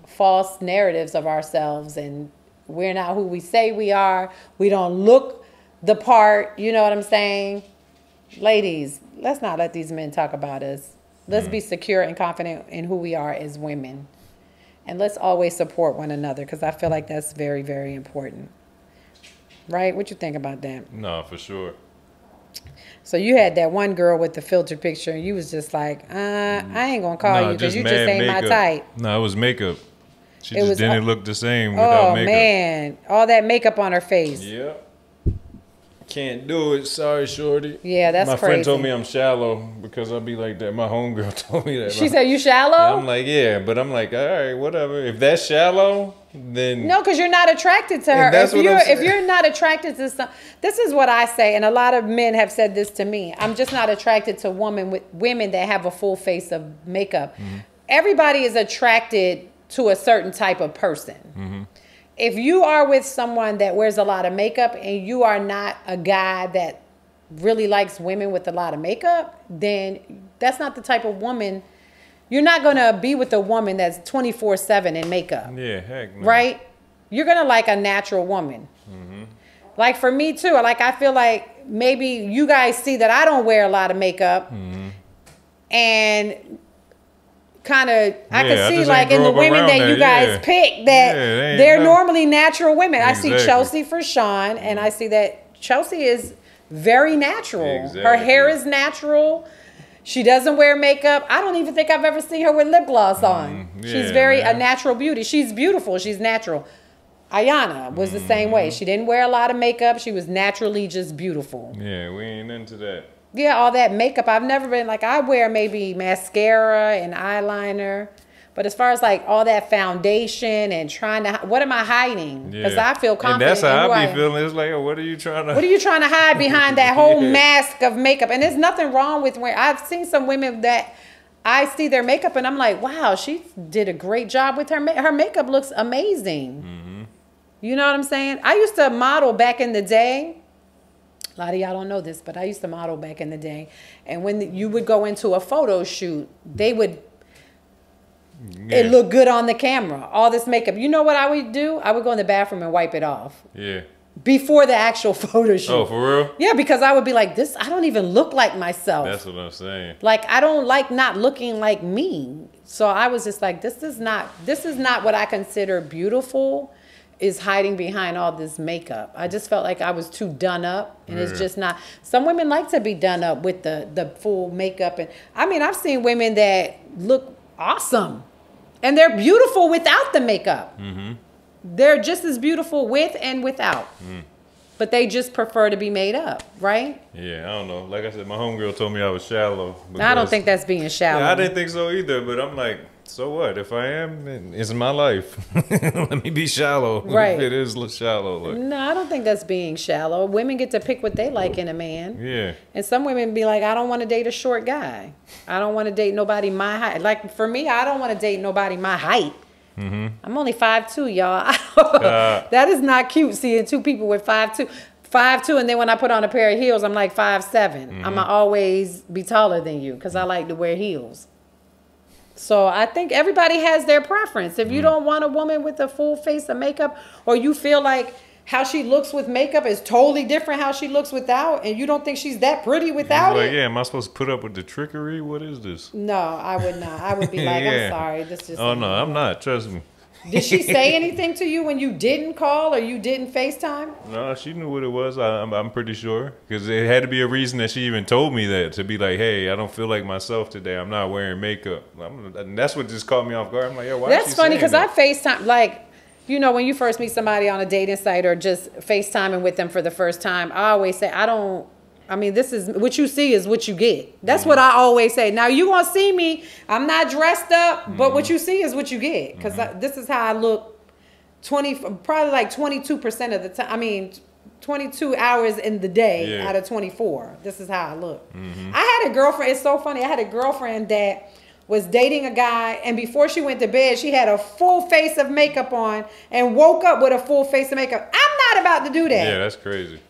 false narratives of ourselves, and we're not who we say we are. We don't look the part. You know what I'm saying? Ladies, let's not let these men talk about us. Let's be secure and confident in who we are as women. And let's always support one another, because I feel like that's very, very important. Right? What you think about that? No, for sure. So you had that one girl with the filtered picture, and you was just like, I ain't going to call you because you just ain't makeup. my type. No, it was makeup. She just didn't look the same without makeup. Oh, man. All that makeup on her face. Yep. Can't do it. Sorry, shorty. Yeah, that's crazy. My friend told me I'm shallow because I be like that. My homegirl told me that. She said, you shallow? And I'm like, yeah. But I'm like, all right, whatever. If that's shallow, then... No, because you're not attracted to her. If you're not attracted to some... This is what I say, and a lot of men have said this to me. I'm just not attracted to women that have a full face of makeup. Everybody is attracted to a certain type of person. If you are with someone that wears a lot of makeup and you are not a guy that really likes women with a lot of makeup, then that's not the type of woman. You're not going to be with a woman that's 24/7 in makeup. Yeah, heck no. Right? You're going to like a natural woman. Like for me too, like I feel like maybe you guys see that I don't wear a lot of makeup and kind of I can see like in the women that you guys pick that they're normally natural women. Exactly. I see Chelsea for Sean, and I see that Chelsea is very natural. Her hair is natural. She doesn't wear makeup. I don't even think I've ever seen her with lip gloss on. She's a natural beauty. She's beautiful. She's natural. Ayana was the same way. She didn't wear a lot of makeup. She was naturally just beautiful. Yeah, we ain't into that. Yeah, all that makeup. I've never been like, I wear maybe mascara and eyeliner. But as far as like all that foundation and trying to, what am I hiding? Because I feel confident. And that's how I be feeling. It's like, oh, what are you trying to? What are you trying to hide behind that whole mask of makeup? And there's nothing wrong with wearing. I've seen some women that I see their makeup and I'm like, wow, she did a great job with her. Her makeup looks amazing. You know what I'm saying? I used to model back in the day. A lot of y'all don't know this, but I used to model back in the day. And when you would go into a photo shoot, they would, it looked good on the camera. All this makeup. You know what I would do? I would go in the bathroom and wipe it off. Yeah. before the actual photo shoot. Oh, for real? Yeah, because I would be like, this, I don't even look like myself. That's what I'm saying. Like, I don't like not looking like me. So I was just like, this is not what I consider beautiful, is hiding behind all this makeup. I just felt like I was too done up, and it's just not. Some women like to be done up with the full makeup. And I mean, I've seen women that look awesome, and they're beautiful without the makeup. Mm-hmm. They're just as beautiful with and without. But they just prefer to be made up, right? Yeah, I don't know. Like I said, my homegirl told me I was shallow. I don't think that's being shallow. Yeah, I didn't think so either, but I'm like, so what? If I am, it's my life. Let me be shallow. Right. If it is shallow. Like. No, I don't think that's being shallow. Women get to pick what they like in a man. Yeah. And some women be like, I don't want to date a short guy. I don't want to date nobody my height. Like, for me, I don't want to date nobody my height. Mm-hmm. I'm only 5'2", y'all. That is not cute, seeing two people with 5'2". 5'2", and then when I put on a pair of heels, I'm like 5'7". Mm-hmm. I'm going to always be taller than you because I like to wear heels. So I think everybody has their preference. If you don't want a woman with a full face of makeup, or you feel like how she looks with makeup is totally different how she looks without, and you don't think she's that pretty without it. Yeah, am I supposed to put up with the trickery? What is this? No, I would not. I would be like, I'm sorry. This just. Oh, no, I'm not. Trust me. Did she say anything to you when you didn't call or you didn't FaceTime? No, she knew what it was. I'm pretty sure. Because it had to be a reason that she even told me that. To be like, hey, I don't feel like myself today. I'm not wearing makeup. And that's what just caught me off guard. I'm like, yo, why That's is she funny because I saying FaceTime, like, you know, when you first meet somebody on a dating site or just FaceTiming with them for the first time, I always say, this is what you see is what you get. That's what I always say. Now, you going to see me. I'm not dressed up, but what you see is what you get. Because this is how I look probably like 22% of the time. 22 hours in the day out of 24. This is how I look. I had a girlfriend. It's so funny. I had a girlfriend that was dating a guy, and before she went to bed, she had a full face of makeup on and woke up with a full face of makeup. I'm not about to do that. Yeah, that's crazy.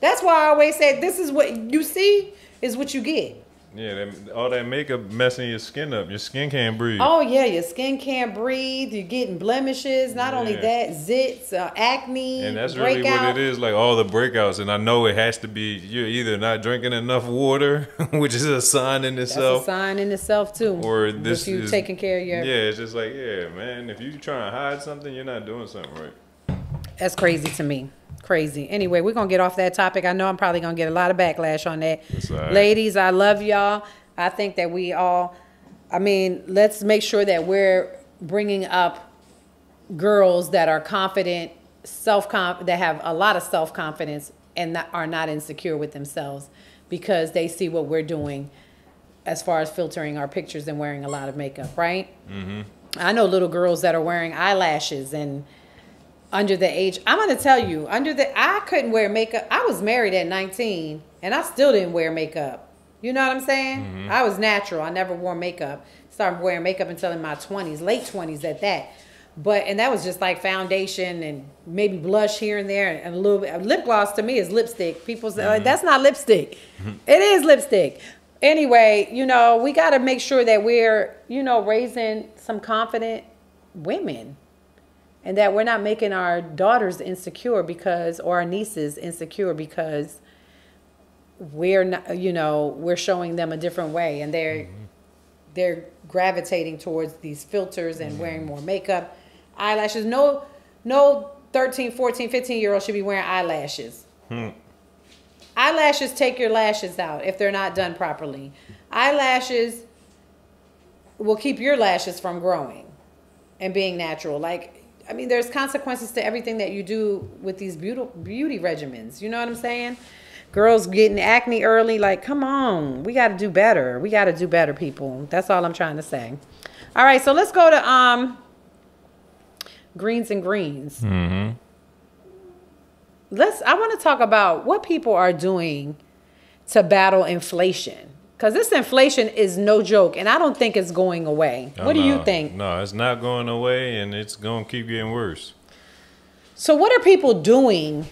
That's why I always say, this is what you see is what you get. Yeah, all that makeup messing your skin up. Your skin can't breathe. Oh, yeah, your skin can't breathe. You're getting blemishes. Not only that, zits, acne, and that's breakout. really what it is, like all the breakouts. And I know it has to be, you're either not drinking enough water, which is a sign in itself. That's a sign in itself, too. Or this you is taking care of your... Yeah, it's just like, yeah, man, if you're trying to hide something, you're not doing something right. That's crazy to me. Crazy. Anyway, we're going to get off that topic. I know I'm probably going to get a lot of backlash on that. Right. Ladies, I love y'all. I think that we all, let's make sure that we're bringing up girls that are confident, that have a lot of self-confidence and that are not insecure with themselves because they see what we're doing as far as filtering our pictures and wearing a lot of makeup, right? Mm-hmm. I know little girls that are wearing eyelashes and under the age, I'm going to tell you, I couldn't wear makeup. I was married at 19 and I still didn't wear makeup. You know what I'm saying? Mm-hmm. I was natural. I never wore makeup. Started wearing makeup until in my 20s, late 20s at that. And that was just like foundation and maybe blush here and there and a little bit. Lip gloss to me is lipstick. People say, like, that's not lipstick. It is lipstick. Anyway, we got to make sure that we're, raising some confident women. And that we're not making our daughters insecure or our nieces insecure because we're not, we're showing them a different way, and they're gravitating towards these filters and wearing more makeup, eyelashes. No 13, 14, 15-year-old should be wearing eyelashes. Eyelashes take your lashes out if they're not done properly. Eyelashes will keep your lashes from growing and being natural. There's consequences to everything that you do with these beauty regimens. You know what I'm saying? Girls getting acne early, come on. We got to do better. We got to do better, people. That's all I'm trying to say. All right, so let's go to greens and greens. Mm-hmm. I want to talk about what people are doing to battle inflation. Because this inflation is no joke, and I don't think it's going away. What do you think? No, it's not going away, and it's going to keep getting worse. So what are people doing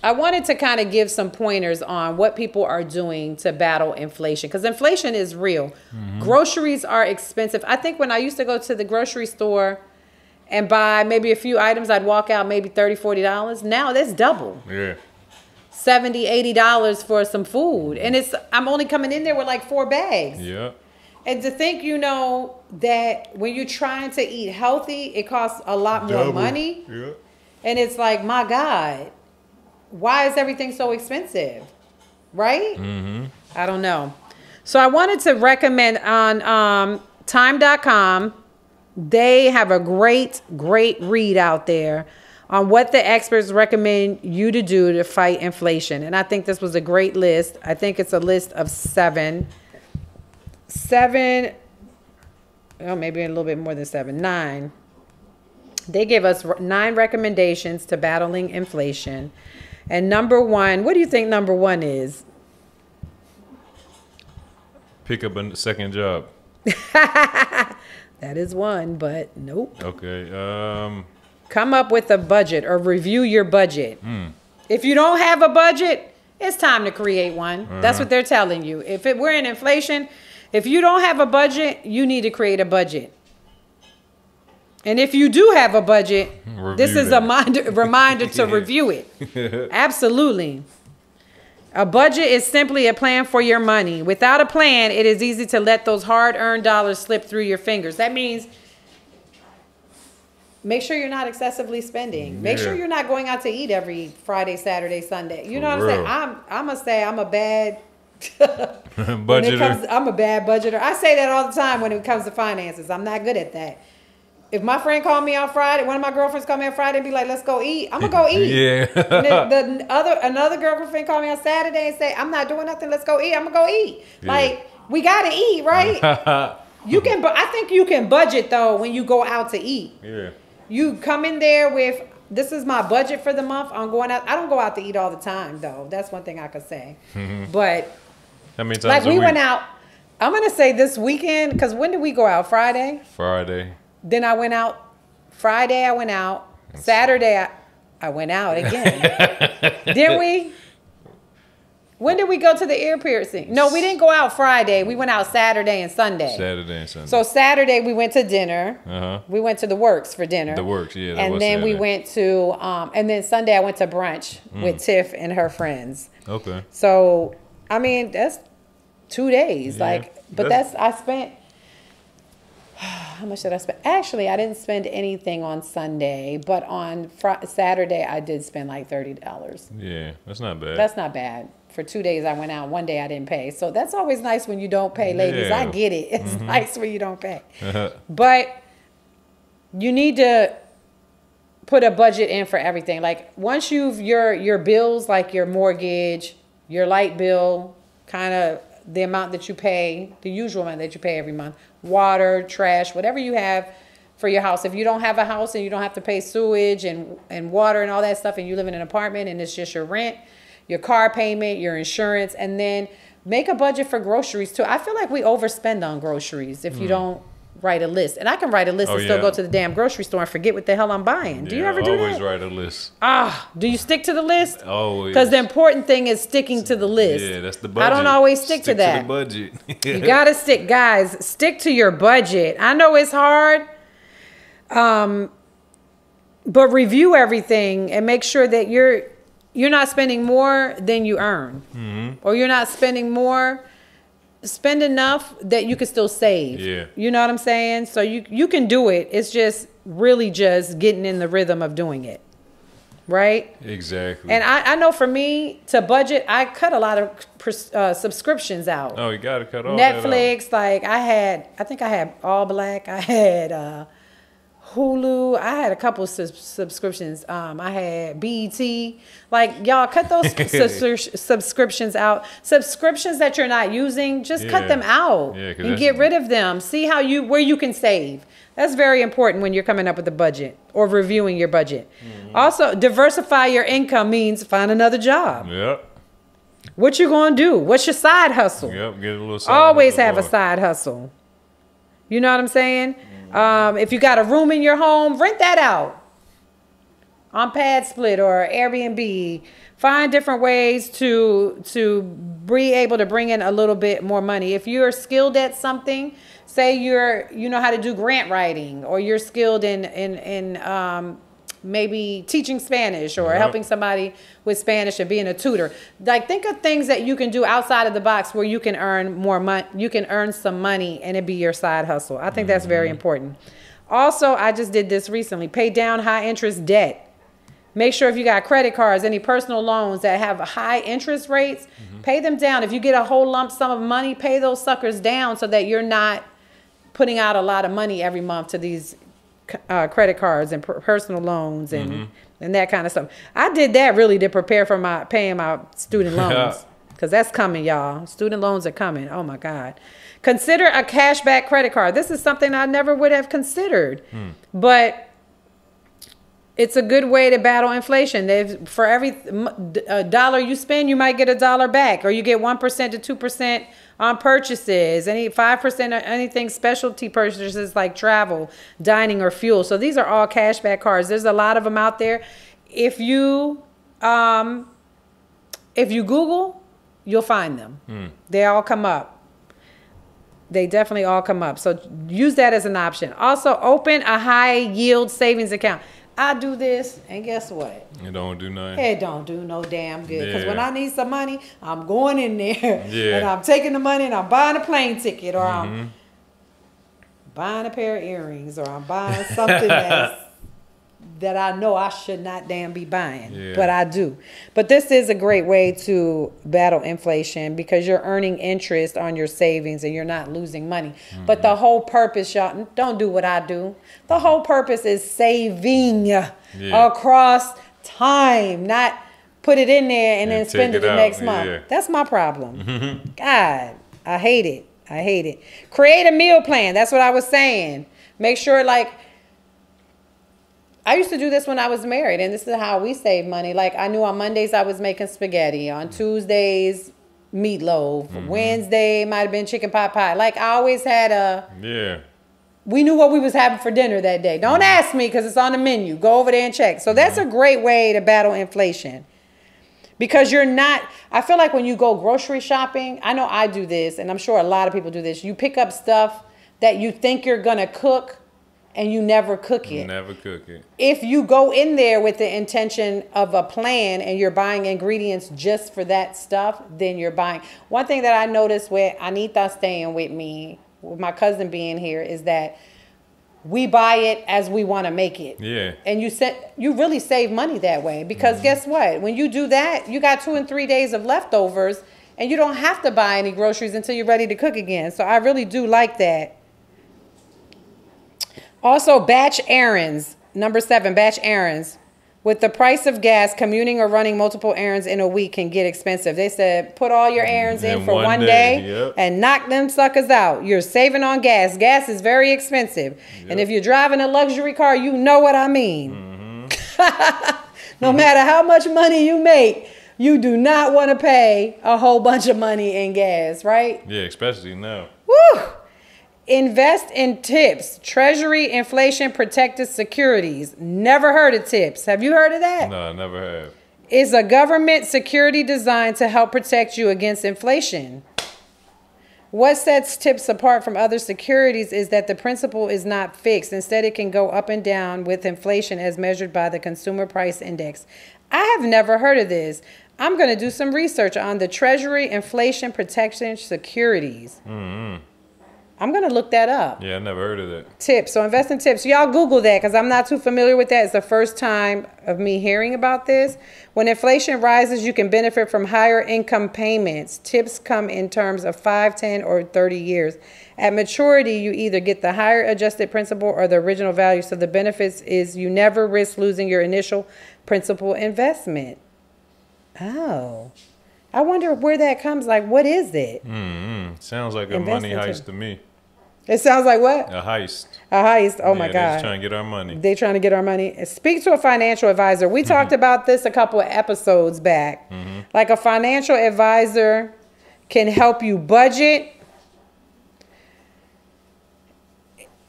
I wanted to kind of give some pointers on what people are doing to battle inflation, because inflation is real. Mm-hmm. Groceries are expensive. I think when I used to go to the grocery store and buy maybe a few items, I'd walk out maybe $30, $40. Now that's double. Yeah. $70, $80 for some food. And I'm only coming in there with like 4 bags. Yeah. And to think, that when you're trying to eat healthy, it costs a lot more money. Yeah. And it's like, my God, why is everything so expensive? Right? Mm-hmm. I don't know. So I wanted to recommend on time.com, they have a great read out there on what the experts recommend you to do to fight inflation. And I think this was a great list. I think it's a list of 7, maybe a little bit more than 7, 9. They give us 9 recommendations to battling inflation. And number 1, what do you think number 1 is? Pick up a second job. That is one, but nope. Okay. Come up with a budget or review your budget. If you don't have a budget, it's time to create one. That's what they're telling you. We're in inflation, if you don't have a budget, you need to create a budget. And if you do have a budget, this is a reminder to review it. Absolutely. A budget is simply a plan for your money. Without a plan, it is easy to let those hard-earned dollars slip through your fingers. That means make sure you're not excessively spending. Make sure you're not going out to eat every Friday, Saturday, Sunday. You know what I'm saying? I'm going to say I'm a bad budgeter. I'm a bad budgeter. I say that all the time when it comes to finances. I'm not good at that. If my friend called me on Friday, one of my girlfriends called me on Friday and be like, let's go eat, I'm going to go eat. Yeah. And another girlfriend called me on Saturday and say, I'm not doing nothing, let's go eat, I'm going to go eat. Yeah. Like, we got to eat, right? I think you can budget, though, when you go out to eat. Yeah. You come in there with, this is my budget for the month, I'm going out. I don't go out to eat all the time, though. That's one thing I could say. But, how many times like, we went out, I'm going to say this weekend, because when did we go out? Friday? Then I went out. Friday I went out. Saturday I went out again. Didn't we? When did we go to the ear piercing? No, we didn't go out Friday. We went out Saturday and Sunday. So Saturday we went to dinner. We went to the Works for dinner. The Works, yeah. And then we went to, and then Sunday I went to brunch with Tiff and her friends. Okay. So, I mean, that's 2 days. Yeah. I spent, how much did I spend? Actually, I didn't spend anything on Sunday, but on Saturday, I did spend like $30. Yeah, that's not bad. That's not bad. For 2 days, I went out. 1 day, I didn't pay. So that's always nice when you don't pay, ladies. Yeah. I get it. It's nice when you don't pay. But you need to put a budget in for everything. Like, once your bills, like your mortgage, your light bill, kind of the amount that you pay, the usual amount that you pay every month, water, trash, whatever you have for your house. If you don't have a house and you don't have to pay sewage and water and all that stuff, and you live in an apartment and it's just your rent, your car payment, your insurance, and then make a budget for groceries too. I feel like we overspend on groceries if you don't write a list. And I can write a list and still go to the damn grocery store and forget what the hell I'm buying. Do you ever do that? I always write a list. Do you stick to the list? Always. Because the important thing is sticking to the list. Yeah, that's the budget. I don't always stick to that. To the budget. You got to stick, guys, stick to your budget. I know it's hard, but review everything and make sure that you're not spending more than you earn. Or you're not spending more. Spend enough that you can still save. Yeah. You know what I'm saying? So you can do it. It's just really just getting in the rhythm of doing it. Right? Exactly. And I know for me, to budget, I cut a lot of subscriptions out. Oh, you got to cut all Netflix, that out. I think I had All Black. I had Hulu. I had a couple of subscriptions. I had BET. Like, y'all, cut those subscriptions out. Subscriptions that you're not using, just cut them out and get rid of them. See where you can save. That's very important when you're coming up with a budget or reviewing your budget. Also, diversify your income means find another job. Yep. What you gonna do? What's your side hustle? Yep, get a little side Always hustle have a side hustle. You know what I'm saying? If you got a room in your home, rent that out on Pad Split or Airbnb. Find different ways to be able to bring in a little bit more money. If you're skilled at something, say you know how to do grant writing, or you're skilled in maybe teaching Spanish or helping somebody with Spanish and being a tutor. Like, think of things that you can do outside of the box where you can earn more money. You can earn some money and it be your side hustle. I think that's very important. Also, I just did this recently. Pay down high interest debt. Make sure if you got credit cards, any personal loans that have high interest rates, pay them down. If you get a whole lump sum of money, pay those suckers down so that you're not putting out a lot of money every month to these credit cards and personal loans and that kind of stuff. I did that really to prepare for paying my student loans, because that's coming, y'all. Student loans are coming. Oh my God. Consider a cashback credit card. This is something I never would have considered, but it's a good way to battle inflation. For every dollar you spend, you might get $1 back, or you get 1% to 2% on purchases, any 5% on anything specialty purchases like travel, dining, or fuel. So these are all cashback cards. There's a lot of them out there. If you Google, you'll find them. They all come up. They definitely all come up. So use that as an option. Also, open a high yield savings account. I do this, and guess what? It don't do nothing. It don't do no damn good. Because when I need some money, I'm going in there, and I'm taking the money, and I'm buying a plane ticket, or I'm buying a pair of earrings, or I'm buying something that I know I should not damn be buying, but I do. But this is a great way to battle inflation, because you're earning interest on your savings and you're not losing money. But the whole purpose, y'all, don't do what I do. The whole purpose is saving across time, not put it in there and then spend it the next month. That's my problem. God, I hate it. I hate it. Create a meal plan. That's what I was saying. Make sure, like, I used to do this when I was married, and this is how we save money. Like, I knew on Mondays I was making spaghetti. On Tuesdays, meatloaf. Wednesday might have been chicken pot pie. Like, I always had we knew what we was having for dinner that day. Don't ask me, because it's on the menu. Go over there and check. So that's a great way to battle inflation. Because you're not, I feel like when you go grocery shopping, I know I do this, and I'm sure a lot of people do this. You pick up stuff that you think you're going to cook, and you never cook it. Never cook it. If you go in there with the intention of a plan and you're buying ingredients just for that stuff, then you're buying. One thing that I noticed with Anita staying with me, with my cousin being here, is that we buy it as we want to make it. Yeah. And you really save money that way, because guess what? When you do that, you got 2 and 3 days of leftovers, and you don't have to buy any groceries until you're ready to cook again. So I really do like that. Also, batch errands. Number 7, batch errands. With the price of gas, commuting or running multiple errands in a week can get expensive. They said put all your errands in for one day and knock them suckers out. You're saving on gas. Gas is very expensive. And if you're driving a luxury car, you know what I mean. No matter how much money you make, you do not want to pay a whole bunch of money in gas, right? Yeah, especially now. Woo! Invest in TIPS, Treasury Inflation Protected Securities. Never heard of TIPS. Have you heard of that? No, I never have. It's a government security designed to help protect you against inflation. What sets TIPS apart from other securities is that the principal is not fixed. Instead, it can go up and down with inflation as measured by the Consumer Price Index. I have never heard of this. I'm going to do some research on the Treasury Inflation Protection Securities. I'm going to look that up. Yeah, I never heard of that. TIPS. So invest in TIPS. Y'all Google that, because I'm not too familiar with that. It's the first time of me hearing about this. When inflation rises, you can benefit from higher income payments. TIPS come in terms of 5, 10, or 30 years. At maturity, you either get the higher adjusted principal or the original value. So the benefits is you never risk losing your initial principal investment. Oh. I wonder where that comes. Like, what is it? Sounds like a money heist to me. It sounds like what? A heist. A heist. Oh, my God. They're just trying to get our money. They're trying to get our money. Speak to a financial advisor. We talked about this a couple of episodes back. Like, a financial advisor can help you budget.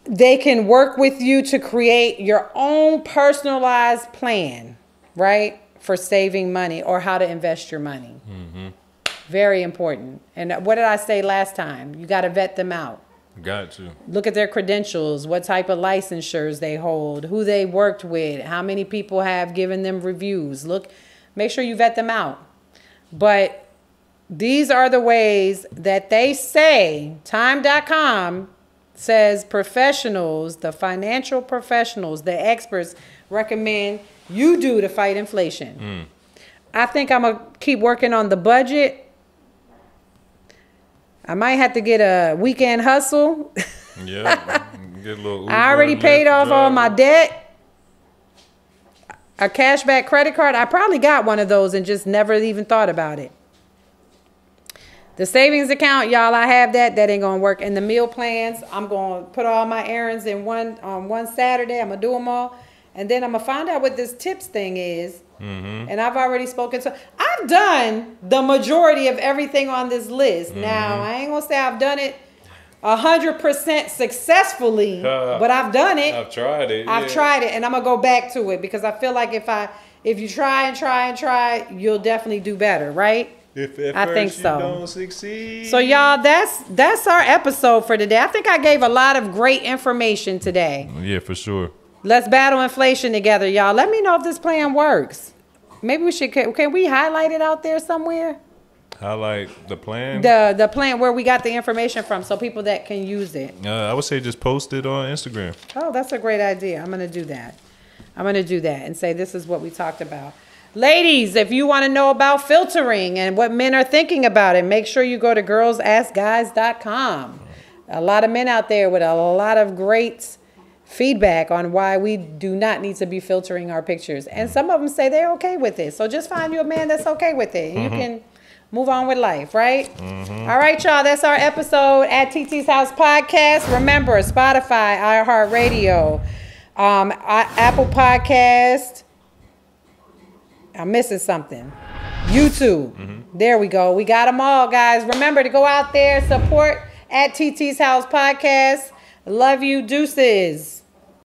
They can work with you to create your own personalized plan, right, for saving money or how to invest your money. Very important. And what did I say last time? You got to vet them out. Got to. Look at their credentials, what type of licensures they hold, who they worked with, how many people have given them reviews. Make sure you vet them out. But these are the ways that they say, time.com says professionals, the financial professionals, the experts recommend you do to fight inflation. I think I'm going to keep working on the budget. I might have to get a weekend hustle. Yeah. Get a little Uber, I already paid off driver. all my debt. A cashback credit card. I probably got one of those and just never even thought about it. The savings account, y'all, I have that. That ain't going to work. And the meal plans, I'm going to put all my errands in on one Saturday. I'm going to do them all. And then I'm going to find out what this tips thing is. And I've already spoken to... I've done the majority of everything on this list. Now, I ain't going to say I've done it 100% successfully, but I've done it. I've tried it. I've tried it, and I'm going to go back to it because I feel like if you try and try and try, you'll definitely do better, right? If at I first think so. You don't succeed. So y'all, that's our episode for today. I think I gave a lot of great information today. Yeah, for sure. Let's battle inflation together, y'all. Let me know if this plan works. Maybe we should. Can we highlight it out there somewhere? Highlight the plan. The plan where we got the information from, so people that can use it. I would say just post it on Instagram. Oh, that's a great idea. I'm gonna do that. And say this is what we talked about. Ladies, if you want to know about filtering and what men are thinking about it, make sure you go to girlsaskguys.com. A lot of men out there with a lot of great feedback on why we do not need to be filtering our pictures. And some of them say they're okay with it. So just find you a man that's okay with it. And you can move on with life, right? All right, y'all. That's our episode at Titi's House Podcast. Remember, Spotify, iHeartRadio, Apple Podcast. I'm missing something. YouTube. There we go. We got them all, guys. Remember to go out there, support at TT's House Podcast. Love you. Deuces.